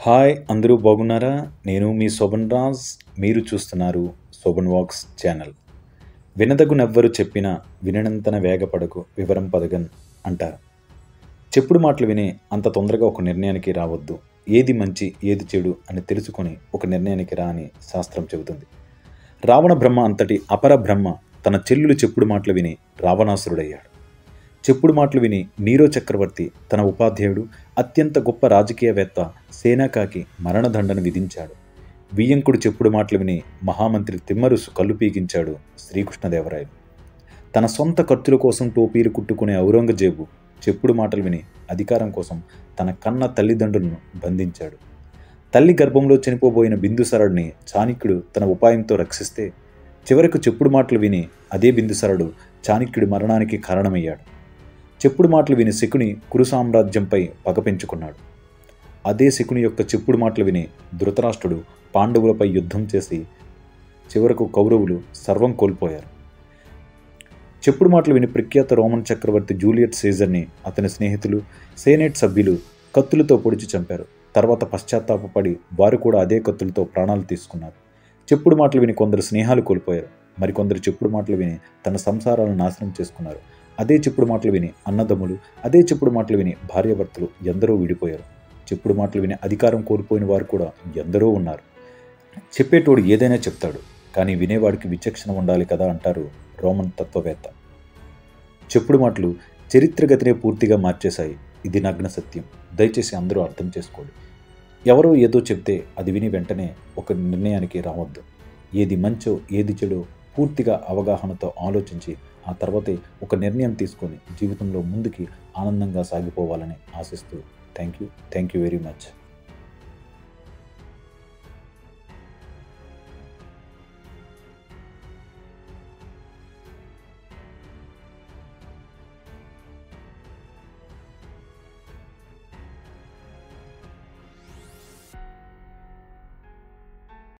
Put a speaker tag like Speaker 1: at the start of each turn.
Speaker 1: Hi అందరూ బాగున్నారా? నేను మీ శోభన్ రాజ్. మీరు చూస్తున్నారు శోభన్ వాక్స్ ఛానల్. వినదగునెవ్వరు చెప్పినా విననంతన వేగపడకు వివరం పదగన్ అంటారు. చెప్పుడు మాటలు విని అంత తొందరగా ఒక నిర్ణయానికి రావద్దు. ఏది మంచి ఏది చెడు అని తెలుసుకొని ఒక నిర్ణయానికి రా అని శాస్త్రం చెబుతుంది. రావణ బ్రహ్మ అంతటి అపర బ్రహ్మ తన చెల్లులు చెప్పుడు మాటలు విని రావణాసురుడయ్యాడు. చెప్పుడు మాటలు విని నీరో చక్రవర్తి తన ఉపాధ్యాయుడు అత్యంత గొప్ప రాజకీయవేత్త సేనాకాకి మరణదండన విధించాడు. వియ్యంకుడు చెప్పుడు మాటలు విని మహామంత్రి తిమ్మరుసు కళ్ళు పీకించాడు శ్రీకృష్ణదేవరాయలు. తన సొంత ఖర్చుల కోసం టోపీలు కుట్టుకునే ఔరంగజేబు చెప్పుడు మాటలు విని అధికారం కోసం తన కన్న తల్లిదండ్రులను బంధించాడు. తల్లి గర్భంలో చనిపోబోయిన బిందుసారుడిని చాణక్యుడు తన ఉపాయంతో రక్షిస్తే చివరకు చెప్పుడు మాటలు విని అదే బిందుసారుడు చాణక్యుడి మరణానికి కారణమయ్యాడు. చెప్పుడు మాటలు విని శకుని కురు సామ్రాజ్యంపై పగ పెంచుకున్నాడు. అదే శకుని యొక్క చెప్పుడు మాటలు విని ధృతరాష్ట్రుడు పాండవులపై యుద్ధం చేసి చివరకు కౌరవులు సర్వం కోల్పోయారు. చెప్పుడు మాటలు విని ప్రఖ్యాత రోమన్ చక్రవర్తి జూలియస్ సీజర్ని అతని స్నేహితులు సేనేట్ సభ్యులు కత్తులతో పొడిచి చంపారు. తర్వాత పశ్చాత్తాపపడి వారు కూడా అదే కత్తులతో ప్రాణాలు తీసుకున్నారు. చెప్పుడు మాటలు విని కొందరు స్నేహాలు కోల్పోయారు. మరికొందరు చెప్పుడు మాటలు విని తన సంసారాలను నాశనం చేసుకున్నారు. అదే చెప్పుడు మాటలు విని అన్నదమ్ములు, అదే చెప్పుడు మాటలు విని భార్యాభర్తలు ఎందరో విడిపోయారు. చెప్పుడు మాటలు విని అధికారం కోల్పోయిన వారు కూడా ఎందరో ఉన్నారు. చెప్పేటోడు ఏదైనా చెప్తాడు, కానీ వినేవాడికి విచక్షణ ఉండాలి కదా అంటారు రోమన్ తత్వవేత్త. చెప్పుడు మాటలు చరిత్రగతినే పూర్తిగా మార్చేశాయి. ఇది నగ్న సత్యం. దయచేసి అందరూ అర్థం చేసుకోండి. ఎవరో ఏదో చెప్తే అది విని వెంటనే ఒక నిర్ణయానికి రావద్దు. ఏది మంచో ఏది చెడో పూర్తిగా అవగాహనతో ఆలోచించి ఆ తర్వాతే ఒక నిర్ణయం తీసుకొని జీవితంలో ముందుకి ఆనందంగా సాగిపోవాలని ఆశిస్తూ థ్యాంక్ యూ వెరీ మచ్.